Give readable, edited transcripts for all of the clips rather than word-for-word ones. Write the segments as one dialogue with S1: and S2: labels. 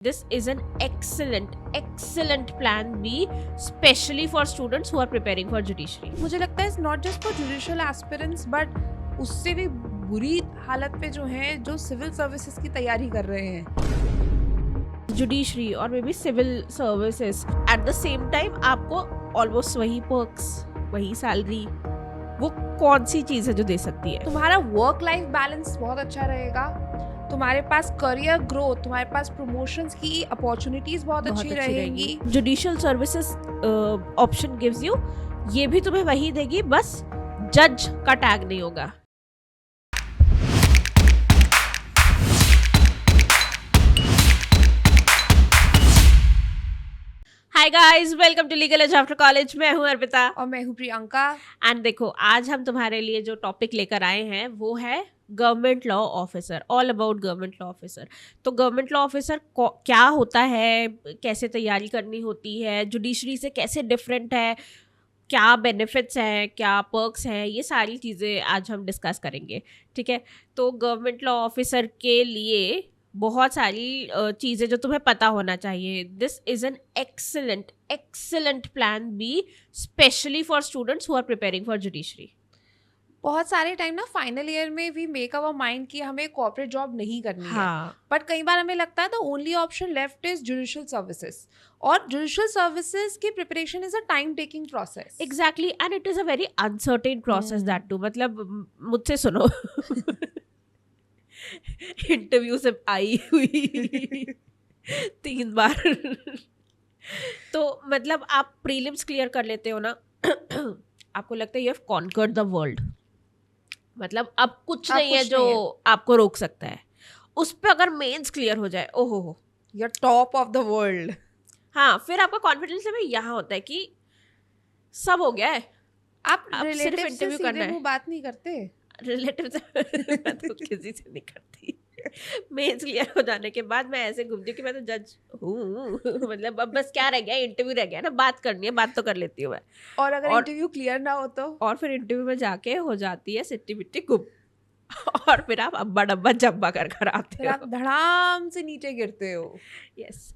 S1: This is an excellent plan B, especially for students who are preparing for judiciary.
S2: मुझे लगता है not just for judicial aspirants but उससे भी बुरी हालत पे जो हैं जो सिविल सर्विसेज की तैयारी कर रहे हैं.
S1: Judiciary or maybe civil services. At the same time आपको almost वही perks, वही salary, वो कौन सी चीज है जो दे सकती है?
S2: तुम्हारा वर्क लाइफ बैलेंस बहुत अच्छा रहेगा, तुम्हारे पास करियर ग्रोथ, तुम्हारे पास प्रमोशंस की अपॉर्चुनिटीज बहुत अच्छी रहेंगी.
S1: Judicial services option gives you, ये भी तुम्हें वही देगी, बस जज का टैग नहीं होगा. Hi guys, welcome to legal age after college. मैं हूं अर्पिता
S2: और मैं हूँ प्रियंका.
S1: एंड देखो, आज हम तुम्हारे लिए जो टॉपिक लेकर आए हैं वो है government law officer. All about government law officer. तो गवर्नमेंट लॉ ऑफिसर क्या होता है, कैसे तैयारी करनी होती है, जुडिशरी से कैसे डिफरेंट है, क्या बेनिफिट्स हैं, क्या पर्क्स हैं, ये सारी चीज़ें आज हम डिस्कस करेंगे. ठीक है, तो गवर्नमेंट लॉ ऑफिसर के लिए बहुत सारी चीज़ें जो तुम्हें पता होना चाहिए. This is an excellent plan B, specially for students who are preparing for judiciary.
S2: बहुत सारे टाइम ना फाइनल ईयर में वी मेक अवर माइंड कि हमें कॉर्पोरेट जॉब नहीं करनी है, बट कई बार हमें लगता है the only option left is judicial services. और जुडिशियल सर्विसेज की preparation is a time taking process.
S1: Exactly, and it is a very uncertain process that too. मतलब मुझसे सुनो, इंटरव्यू से आई हुई 3 बार. तो मतलब आप प्रीलिम्स क्लियर कर लेते हो ना, आपको लगता है you have conquered the world. मतलब अब कुछ नहीं है जो आपको रोक सकता है. उस पे अगर मेंस क्लियर हो जाए, ओहो हो,
S2: you are top of the world.
S1: हाँ, फिर आपका कॉन्फिडेंस लेवल यहाँ होता है कि सब हो गया है.
S2: आप
S1: सिर्फ इंटरव्यू करना है.
S2: बात नहीं करते
S1: रिलेटिव मैं तो किसी से नहीं करती. मेंस क्लियर हो जाने के बाद मैं ऐसे घूमती हूँ कि मैं तो जज हूँ. मतलब अब बस क्या रह गया, इंटरव्यू रह गया ना, बात करनी है, बात तो कर लेती हूँ मैं.
S2: और अगर इंटरव्यू क्लियर ना हो तो,
S1: और फिर इंटरव्यू में जाके हो जाती है सिट्टी बिट्टी गुम. और फिर आप अब्बा डब्बा जब्बा कर आते हो,
S2: आप धड़ाम से नीचे गिरते हो.
S1: यस.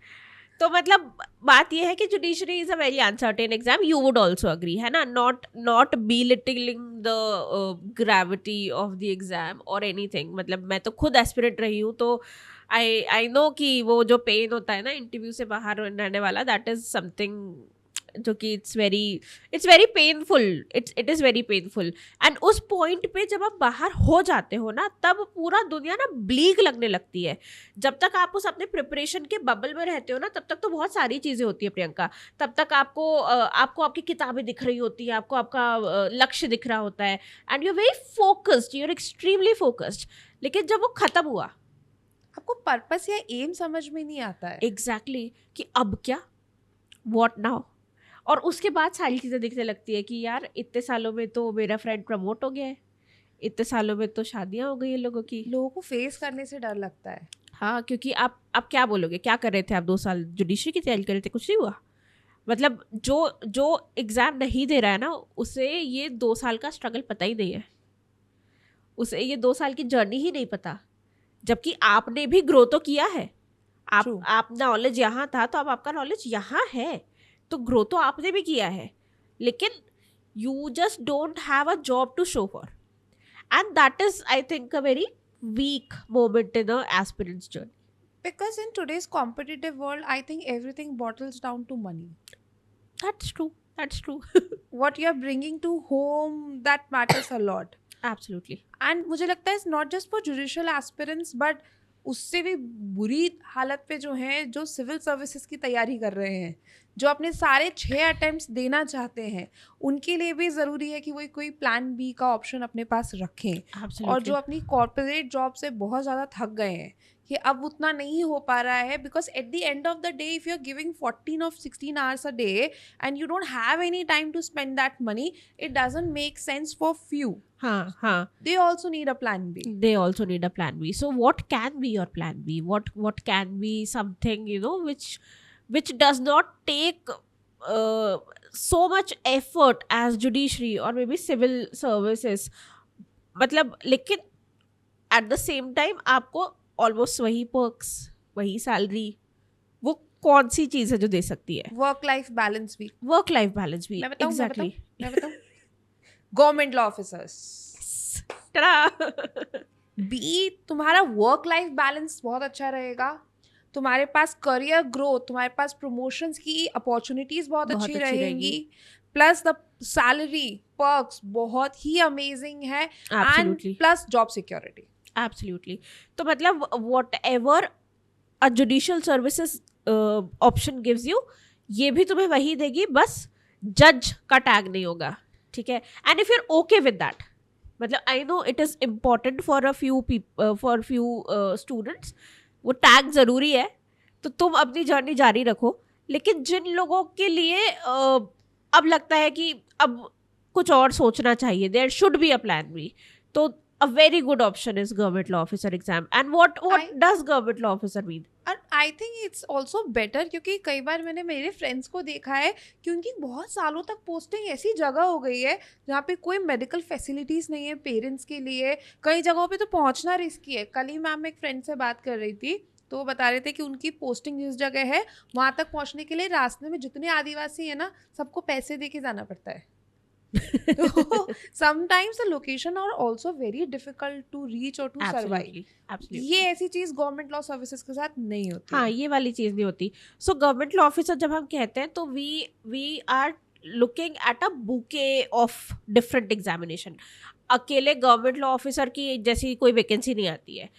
S1: तो मतलब बात ये है कि judiciary is a very uncertain exam. You would also agree, है ना? Not belittling the gravity of the exam और एनीथिंग. मतलब मैं तो खुद एस्पिरेंट रही हूँ, तो आई नो कि वो जो पेन होता है ना इंटरव्यू से बाहर रहने वाला, दैट इज समथिंग जो कि it's very painful. It is very painful. And उस पॉइंट पे जब आप बाहर हो जाते हो ना, तब पूरा दुनिया ना ब्लीक लगने लगती है. जब तक आप उस अपने प्रिपरेशन के बबल में रहते हो ना, तब तक तो बहुत सारी चीज़ें होती है प्रियंका. तब तक आपको आपकी किताबें दिख रही होती है, आपको आपका लक्ष्य दिख रहा होता है, and you are very focused, you are extremely focused. लेकिन जब वो ख़त्म हुआ,
S2: आपको पर्पस या एम समझ में नहीं आता है.
S1: एग्जैक्टली, कि अब क्या, व्हाट नाउ. और उसके बाद सारी चीज़ें दिखने लगती है कि यार इतने सालों में तो मेरा फ्रेंड प्रमोट हो गया है, इतने सालों में तो शादियां हो गई है लोगों की.
S2: लोगों को फेस करने से डर लगता है.
S1: हाँ, क्योंकि आप क्या बोलोगे, क्या कर रहे थे आप 2 साल जुडिशरी की तैयारी कर रहे थे, कुछ नहीं हुआ. मतलब जो एग्ज़ाम नहीं दे रहा है ना, उसे ये 2 साल का स्ट्रगल पता ही नहीं है, उसे ये 2 साल की जर्नी ही नहीं पता. जबकि आपने भी ग्रो तो किया है. आप नॉलेज यहाँ था तो अब आपका नॉलेज यहाँ है, तो ग्रो तो आपने भी किया है, लेकिन you just don't have a job to show for. And that is, I think, a very weak moment in a aspirant's journey.
S2: Because in today's competitive world, I think everything bottles down to money.
S1: That's true.
S2: What you are bringing to home, that matters a lot.
S1: Absolutely.
S2: And मुझे लगता है not just for judicial aspirants, but उससे भी बुरी हालत पे जो हैं जो सिविल सर्विसेज की तैयारी कर रहे हैं, जो अपने सारे 6 अटेम्प्ट्स देना चाहते हैं, उनके लिए भी ज़रूरी है कि वो कोई प्लान बी का ऑप्शन अपने पास रखें.
S1: Absolutely.
S2: और जो अपनी कॉर्पोरेट जॉब से बहुत ज़्यादा थक गए हैं कि अब उतना नहीं हो पा रहा है, because at the end of the day if you are giving 14 or 16 hours a day and you don't have any time to spend that money, it doesn't make sense for few.
S1: हाँ.
S2: They also need a plan B.
S1: They also need a plan B. So what can be your plan B? What can be something, which does not take so much effort as judiciary or maybe civil services. मतलब लेकिन at the same time आपको almost वही perks, वही salary, कौन सी चीज है जो दे सकती है?
S2: वर्क लाइफ बैलेंस भी।
S1: वर्क लाइफ बैलेंस भी,
S2: मैं बताऊं
S1: एग्जैक्टली।
S2: मैं बताऊं गवर्नमेंट लॉ ऑफिसर्स बी, तुम्हारा वर्क लाइफ बैलेंस बहुत अच्छा रहेगा, तुम्हारे पास करियर ग्रोथ, तुम्हारे पास प्रमोशंस की अपॉर्चुनिटीज बहुत अच्छी रहेंगी, प्लस द सैलरी पर्क्स बहुत ही अमेजिंग है, and plus job security.
S1: Absolutely. तो मतलब what ever a judicial services option gives you, ये भी तुम्हें वही देगी, बस जज का टैग नहीं होगा, ठीक है? And if you are okay with that, मतलब I know it is important for few students, वो टैग ज़रूरी है, तो तुम अपनी जर्नी जारी रखो। लेकिन जिन लोगों के लिए अब लगता है कि अब कुछ और सोचना चाहिए, there should be a plan B, तो a very good option is government law officer exam. And what does government law officer mean?
S2: और I think it's also better, क्योंकि कई बार मैंने मेरे फ्रेंड्स को देखा है कि उनकी बहुत सालों तक पोस्टिंग ऐसी जगह हो गई है जहाँ पे कोई मेडिकल फैसिलिटीज़ नहीं है पेरेंट्स के लिए, कई जगहों पे तो पहुँचना रिस्की है। कल ही मैम एक फ्रेंड से बात कर रही थी, तो वो बता रहे थे कि उनकी पोस्टिंग जिस जगह है वहाँ तक पहुँचने के लिए रास्ते में जितने आदिवासी हैं ना, सबको पैसे दे के जाना पड़ता है। sometimes the location are also very difficult to reach or to survive. ये ऐसी चीज गवर्नमेंट लॉ सर्विसेज के साथ नहीं होती।
S1: हाँ, ये वाली चीज नहीं होती। सो गवर्नमेंट लॉ ऑफिसर जब हम कहते हैं तो we are looking at a bouquet of different examination. अकेले गवर्नमेंट लॉ ऑफिसर की जैसी कोई वैकेंसी नहीं आती है।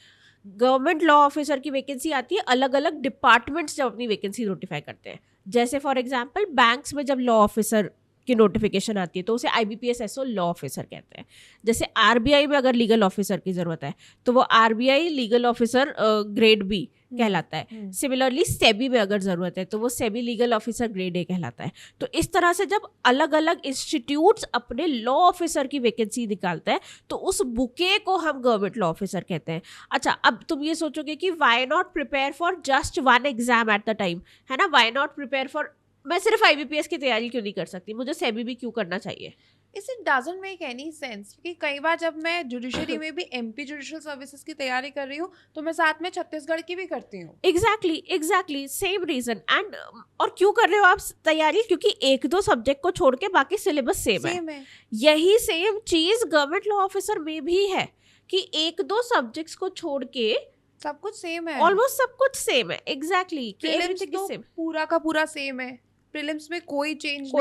S1: गवर्नमेंट लॉ ऑफिसर की वैकेंसी आती है अलग अलग डिपार्टमेंट्स जब अपनी वैकेंसी नोटिफाई करते हैं। जैसे फॉर एग्जांपल बैंक्स में जब लॉ ऑफिसर की नोटिफिकेशन आती है तो उसे IBPS SO लॉ ऑफिसर कहते हैं। जैसे RBI में अगर लीगल ऑफिसर की ज़रूरत है तो वो RBI legal officer grade B कहलाता है। सिमिलरली सेबी में अगर ज़रूरत है तो वो SEBI legal officer grade A कहलाता है। तो इस तरह से जब अलग अलग इंस्टीट्यूट्स अपने लॉ ऑफिसर की वैकेंसी निकालते हैं तो उस बुके को हम गवर्नमेंट लॉ ऑफिसर कहते हैं। अच्छा, अब तुम ये सोचोगे कि why not prepare for just one exam at the time, है ना? वाई नॉट प्रिपेयर फॉर, मैं सिर्फ IBPS की तैयारी क्यों नहीं कर सकती, मुझे सेबी भी क्यों करना चाहिए?
S2: It doesn't make any sense, क्योंकि कई बार जब मैं जुडिशरी में भी MP जुडिशियल सर्विसेज की तैयारी कर रही हूँ तो मैं साथ में छत्तीसगढ़ की भी करती हूँ।
S1: Exactly same reason. एंड और क्यों कर रहे हो आप तैयारी? क्योंकि एक दो सब्जेक्ट को छोड़ के बाकी सिलेबस सेम है। यही सेम चीज गवर्नमेंट लॉ ऑफिसर में भी है कि एक दो सब्जेक्ट्स को छोड़ के
S2: सब कुछ सेम है,
S1: ऑलमोस्ट सब कुछ सेम है। एग्जैक्टली
S2: पूरा का पूरा सेम है। प्रीलिम्स में कोई चेंज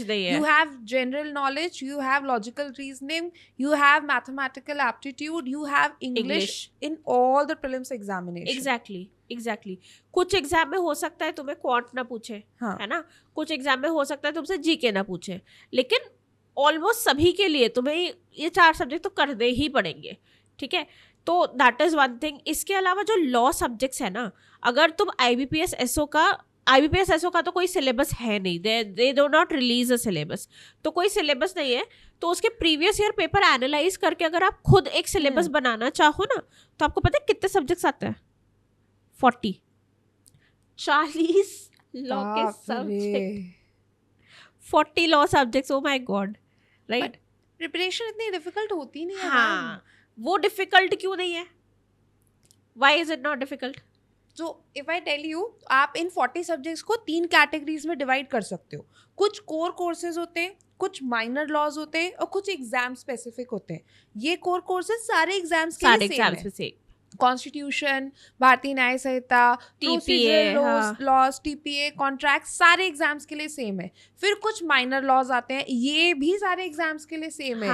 S2: नहीं है। You have general knowledge, you have logical reasoning, you have mathematical aptitude, you have English in all the prelims examination.
S1: Exactly कुछ एग्जाम में हो सकता है तुम्हें क्वांट ना पूछे, हाँ, है ना? कुछ एग्जाम में हो सकता है तुमसे GK ना पूछे, लेकिन ऑलमोस्ट सभी के लिए तुम्हें ये 4 सब्जेक्ट तो करने ही पड़ेंगे, ठीक है? तो दैट इज वन थिंग। इसके अलावा जो लॉ सब्जेक्ट्स है ना, अगर तुम IBPS SO का तो कोई सिलेबस है नहीं, they do not release a syllabus, तो कोई सिलेबस नहीं है। तो उसके प्रीवियस ईयर पेपर एनालाइज करके अगर आप खुद एक सिलेबस बनाना चाहो ना, तो आपको पता है कितने सब्जेक्ट्स आते हैं? 40 लॉ के subject, 40 law subjects. Oh my God, right?
S2: Preparation इतनी डिफिकल्ट होती नहीं है।
S1: हाँ, वो डिफिकल्ट क्यों नहीं है? Why is it not difficult?
S2: So if I tell you, आप इन 40 सब्जेक्ट्स को 3 कैटेगरीज में डिवाइड कर सकते हो। कुछ कोर कोर्सेज होते हैं, कुछ माइनर लॉज होते हैं और कुछ एग्जाम स्पेसिफिक होते हैं। ये कोर कोर्सेज सारे एग्जाम्स के लिए सेम है। कॉन्स्टिट्यूशन, भारतीय न्याय संहिता, TPA लॉज, TPA कॉन्ट्रैक्ट, सारे एग्जाम्स के लिए सेम है। फिर कुछ माइनर लॉज आते हैं, ये भी सारे एग्जाम्स के लिए सेम है।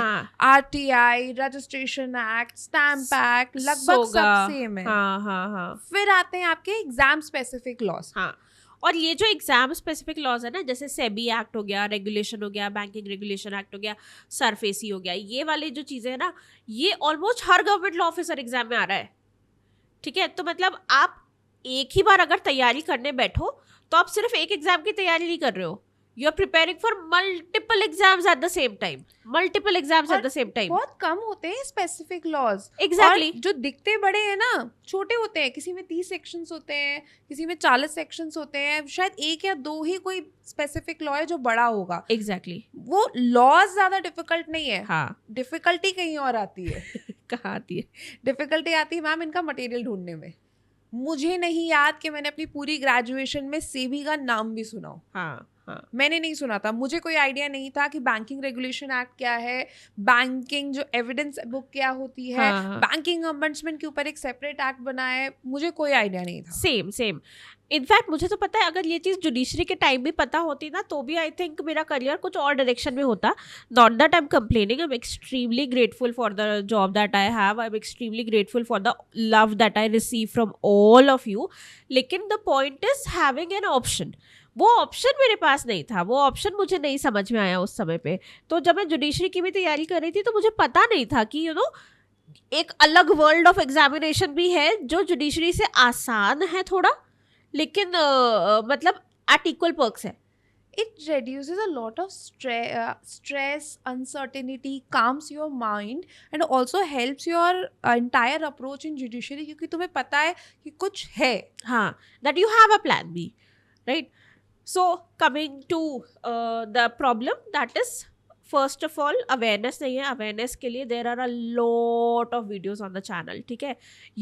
S2: RTI, registration act, stamp act, लगभग सब सेम है। फिर आते हैं आपके एग्जाम स्पेसिफिक लॉज।
S1: और ये जो एग्जाम स्पेसिफिक लॉज है ना, जैसे सेबी एक्ट हो गया, रेगुलेशन हो गया, बैंकिंग रेगुलेशन एक्ट हो गया, सरफेसी हो गया, ये वाली जो चीज़ें हैं ना, ये ऑलमोस्ट हर गवर्नमेंट लॉ ऑफिसर एग्जाम में आ रहा है, ठीक है? तो मतलब आप एक ही बार अगर तैयारी करने बैठो तो आप सिर्फ एक एग्जाम की तैयारी नहीं कर रहे हो, you are preparing for multiple exams at the same time. बहुत
S2: कम होते हैं स्पेसिफिक लॉज।
S1: एग्जैक्टली।
S2: जो दिखते बड़े हैं ना, छोटे होते हैं। किसी में 30 सेक्शंस होते हैं, किसी में 40 सेक्शंस होते हैं। शायद 1 या 2 ही कोई स्पेसिफिक लॉ है जो बड़ा होगा।
S1: एग्जैक्टली।
S2: वो लॉज ज्यादा डिफिकल्ट नहीं है।
S1: हाँ,
S2: डिफिकल्टी कहीं और आती है।
S1: कहाँ आती है?
S2: डिफिकल्टी आती है मैम इनका मटेरियल ढूंढने में। मुझे नहीं याद कि मैंने अपनी पूरी ग्रेजुएशन में सेबी का नाम भी सुना हो।
S1: हाँ हाँ
S2: मैंने नहीं सुना था, मुझे कोई आइडिया नहीं था कि बैंकिंग रेगुलेशन एक्ट क्या है, बैंकिंग जो एविडेंस बुक क्या होती है,
S1: हाँ
S2: बैंकिंग अमेंडमेंट के ऊपर एक सेपरेट एक्ट बना है, मुझे कोई आइडिया नहीं था।
S1: सेम इनफैक्ट मुझे तो पता है, अगर ये चीज़ जुडिशरी के टाइम भी पता होती ना तो भी आई थिंक मेरा करियर कुछ और डायरेक्शन में होता. Not that I am complaining, I am extremely grateful for the job that I have, I am extremely grateful for the love that I receive from all of you. लेकिन the point is having an option. वो option मेरे पास नहीं था, वो option मुझे नहीं समझ में आया उस समय पे. तो जब मैं जुडिशरी की भी तैयारी कर रही थी तो मुझे पता नहीं था कि एक अलग वर्ल्ड ऑफ एग्जामिनेशन भी है जो जुडिशरी से आसान है थोड़ा, लेकिन मतलब एट इक्वल पर्क्स है.
S2: It reduces a lot of stress, uncertainty, calms your mind, and also helps your entire approach in judiciary, क्योंकि तुम्हें पता है कि कुछ है.
S1: हाँ, that you have a plan B, right? So coming to the problem, that is first of all awareness नहीं है. awareness के लिए there are a lot of videos on the channel, ठीक है.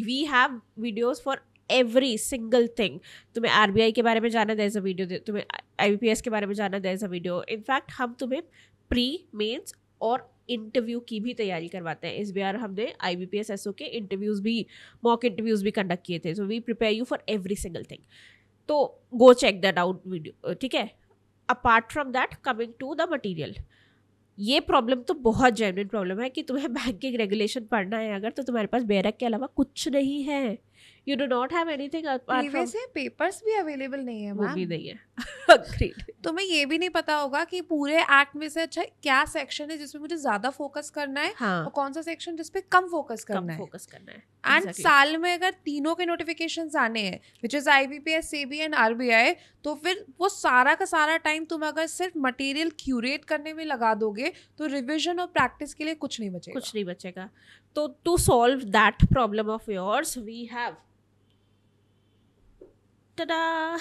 S1: we have videos for every single thing. तुम्हें RBI के बारे में जानना, there is a video. तुम्हें IBPS के बारे में जानना, there is a video. in fact हम तुम्हें प्री मेंस और इंटरव्यू की भी तैयारी करवाते हैं. इस बार हमने IBPS SO के इंटरव्यूज भी, मॉक इंटरव्यूज भी कंडक्ट किए थे. So we prepare you for every single thing. तो go check that out video, ठीक है. Apart from that, coming to the material, ये प्रॉब्लम तो बहुत जेन्युइन प्रॉब्लम है कि तुम्हें बैंकिंग रेगुलेशन पढ़ना है अगर, तो तुम्हारे पास बेरक के अलावा कुछ नहीं है. You do not have anything apart from.
S2: Papers भी अवेलेबल नहीं है
S1: वो भी
S2: मैम.
S1: नहीं है. Agreed.
S2: तुम्हें ये भी नहीं पता होगा कि पूरे एक्ट में से अच्छा क्या सेक्शन है जिसमें मुझे ज्यादा फोकस करना है,
S1: हाँ,
S2: और कौन सा सेक्शन जिसपे कम फोकस
S1: कम
S2: करना है.
S1: फोकस करना है.
S2: And
S1: Exactly.
S2: साल में अगर तीनों के नोटिफिकेशंस आने हैं, which is IBPS, SEBI and RBI, तो फिर वो सारा का सारा टाइम तुम अगर सिर्फ मटेरियल क्यूरेट करने में लगा दोगे तो रिविजन और प्रैक्टिस के लिए कुछ नहीं बचेगा.
S1: कुछ नहीं बचेगा. तो to solve that problem of yours we have, tada.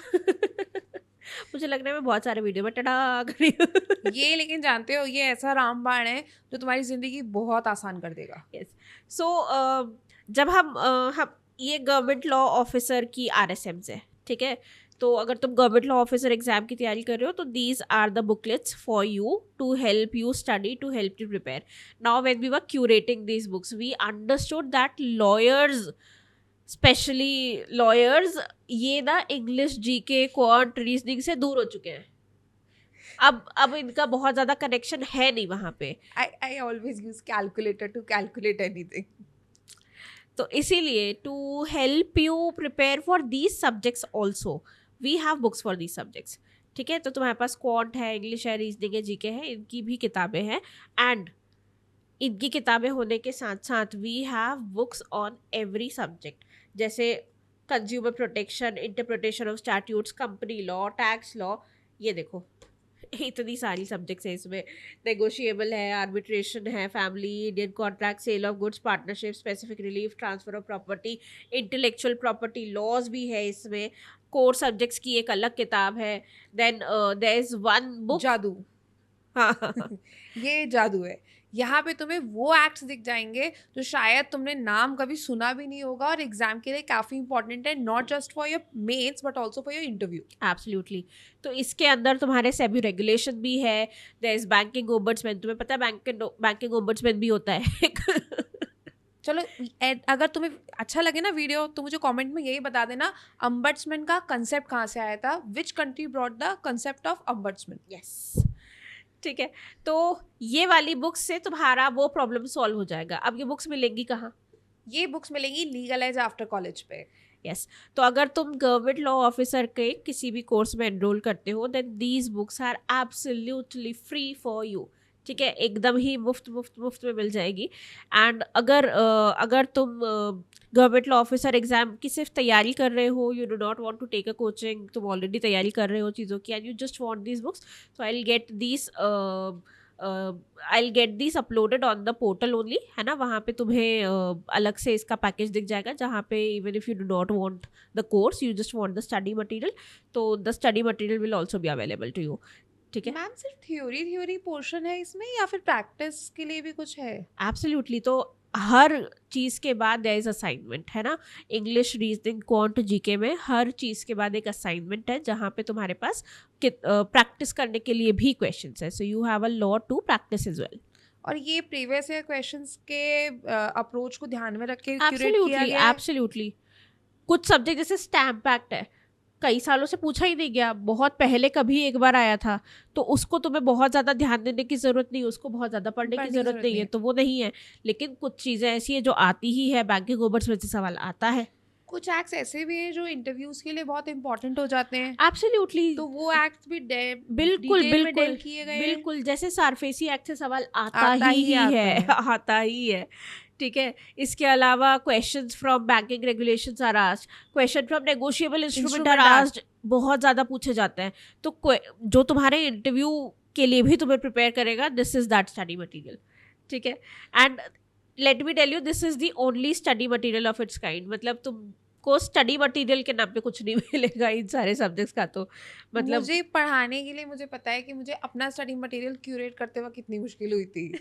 S1: मुझे लग रहा है मैं बहुत सारे वीडियो में टडा कर रही हूँ.
S2: ये लेकिन जानते हो, ये ऐसा रामबाण है जो तुम्हारी जिंदगी बहुत आसान कर देगा.
S1: यस. सो जब हम ये गवर्नमेंट लॉ ऑफिसर की RSMs है, ठीक है. तो अगर तुम गवर्नमेंट लॉ ऑफिसर एग्जाम की तैयारी कर रहे हो तो these are the booklets for you to help you study, to help you prepare. Now when we were curating these books we understood that lawyers, specially lawyers, ये ना English, GK, quant, reasoning से दूर हो चुके हैं. अब इनका बहुत ज़्यादा कनेक्शन है नहीं वहाँ पे.
S2: I always use calculator to calculate anything.
S1: तो इसीलिए to help you prepare for these subjects also we have books for these subjects, ठीक है. तो तुम्हारे पास क्वांट है, इंग्लिश है, रीजनिंग है, GK है, इनकी भी किताबें हैं. एंड इनकी किताबें होने के साथ साथ we have books on every subject, जैसे consumer protection, interpretation of statutes, company law, tax law. ये देखो इतनी सारी सब्जेक्ट्स है इसमें. नेगोशिएबल है, आर्बिट्रेशन है, family, Indian contract, sale of goods, partnership, specific relief, transfer of property, intellectual property laws भी है इसमें. कोर सब्जेक्ट्स की एक अलग किताब है. Then there is one book,
S2: जादू.
S1: हाँ,
S2: ये जादू है. यहाँ पे तुम्हें वो एक्ट्स दिख जाएंगे जो शायद तुमने नाम कभी सुना भी नहीं होगा और एग्जाम के लिए काफ़ी इंपॉर्टेंट है, not just for your mains but also for your interview.
S1: Absolutely. तो इसके अंदर तुम्हारे सेबी रेगुलेशन भी है. देयर इज बैंकिंग ओम्बड्समैन, तुम्हें पता है बैंकिंग ओम्बड्समैन भी होता है.
S2: चलो, अगर तुम्हें अच्छा लगे ना वीडियो तो मुझे कमेंट में यही बता देना, अम्बड्समैन का कंसेप्ट कहाँ से आया था, which country brought the concept of ombudsman.
S1: Yes, ठीक है. तो ये वाली बुक्स से तुम्हारा वो प्रॉब्लम सॉल्व हो जाएगा. अब ये बुक्स मिलेंगी कहाँ?
S2: ये बुक्स मिलेंगी लीगल एज आफ्टर कॉलेज पे.
S1: यस. तो अगर तुम गवर्नमेंट लॉ ऑफिसर के किसी भी कोर्स में एनरोल करते हो then these books are absolutely free for you, ठीक है. एकदम ही मुफ्त में मिल जाएगी. एंड अगर तुम गवर्नमेंट लॉ ऑफिसर एग्जाम की सिर्फ तैयारी कर रहे हो, you do not want to take a coaching, तुम ऑलरेडी तैयारी कर रहे हो चीज़ों की and you just want these books, so I will get this uploaded on the portal only, है ना. वहाँ पे तुम्हें अलग से इसका पैकेज दिख जाएगा जहाँ पे even if you do not want the course, you just want the study material, तो the study material will also be available to you, ठीक है.
S2: मैम सिर्फ थ्योरी पोर्शन है इसमें या फिर प्रैक्टिस के लिए भी कुछ है?
S1: एब्सोल्युटली. तो हर चीज़ के बाद देयर इज असाइनमेंट, है ना. इंग्लिश, रीजनिंग, क्वांट, जीके में हर चीज़ के बाद एक असाइनमेंट है जहाँ पे तुम्हारे पास प्रैक्टिस करने के लिए भी क्वेश्चंस है. So you have a lot to practise as well.
S2: और ये प्रीवियस ईयर क्वेश्चंस के अप्रोच को ध्यान में रख के क्यूरेट किया
S1: एब्सोल्युटली,
S2: गया है.
S1: एब्सोल्युटली. कुछ सब्जेक्ट जैसे स्टैम्प एक्ट है, कई सालों से पूछा ही नहीं गया, बहुत पहले कभी एक बार आया था, तो उसको तुम्हें बहुत ज़्यादा ध्यान देने की ज़रूरत नहीं, उसको बहुत ज़्यादा पढ़ने की ज़रूरत नहीं है, तो वो नहीं है. लेकिन कुछ चीज़ें ऐसी है जो आती ही है, बैंकिंग ओवर्स में से सवाल आता है.
S2: कुछ एक्ट्स ऐसे भी हैं जो इंटरव्यूज के लिए बहुत इंपॉर्टेंट हो जाते हैं,
S1: एब्सोल्युटली.
S2: तो वो एक्ट्स भी
S1: बिल्कुल
S2: डिटेल में
S1: बिल्कुल
S2: डेल किए गए हैं.
S1: बिल्कुल. जैसे सारफेसी एक्ट से सवाल आता
S2: आता
S1: ही
S2: ही आता
S1: है
S2: है.
S1: आता ही है. ठीक है. इसके अलावा questions from banking regulations are asked, question from negotiable instrument are asked, बहुत ज़्यादा पूछे जाते हैं. तो जो तुम्हारे इंटरव्यू के लिए भी तुम्हें प्रिपेयर करेगा, this is that study material. ठीक है. And let me tell you, this is the only study material of its kind. मतलब तुमको स्टडी मटेरियल के नाम पे कुछ नहीं मिलेगा इन सारे सब्जेक्ट्स का. तो मतलब
S2: मुझे पढ़ाने के लिए मुझे पता है कि मुझे अपना स्टडी मटेरियल क्यूरेट करते वक्त कितनी मुश्किल हुई थी.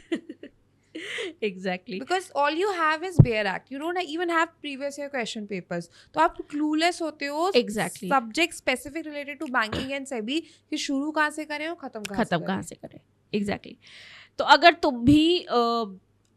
S1: Exactly.
S2: Because all you have is bare act. You don't even have previous year question papers. तो आप clueless होते हो
S1: Exactly.
S2: subject specific related to banking and SEBI कि शुरू कहाँ से करें और खत्म कहाँ से
S1: करें. एग्जैक्टली. तो अगर तुम भी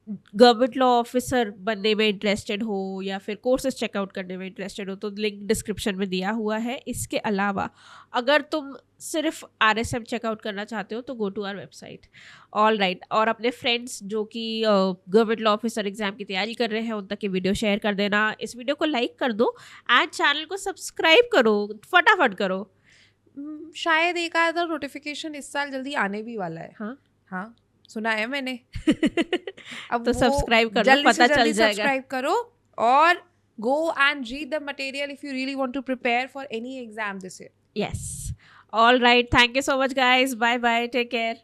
S1: गवर्नमेंट लॉ ऑफिसर बनने में इंटरेस्टेड हो या फिर कोर्सेज चेकआउट करने में इंटरेस्टेड हो, तो लिंक डिस्क्रिप्शन में दिया हुआ है. इसके अलावा अगर तुम सिर्फ RSM चेकआउट करना चाहते हो तो go to our website. All right. और अपने फ्रेंड्स जो कि गवर्नमेंट लॉ ऑफिसर एग्जाम की तैयारी कर रहे हैं उन तक ये वीडियो शेयर कर देना. इस वीडियो को लाइक कर दो एंड चैनल को सब्सक्राइब करो, फटाफट करो.
S2: शायद एक आधा नोटिफिकेशन इस साल जल्दी आने भी वाला है. हाँ सुना है मैंने. अब
S1: तो सब्सक्राइब कर लो, पता चल जाएगा.
S2: सब्सक्राइब करो और go and read the material if you really want to prepare for any exam this year.
S1: Yes. All right. Thank you so much, guys. Bye bye. Take care.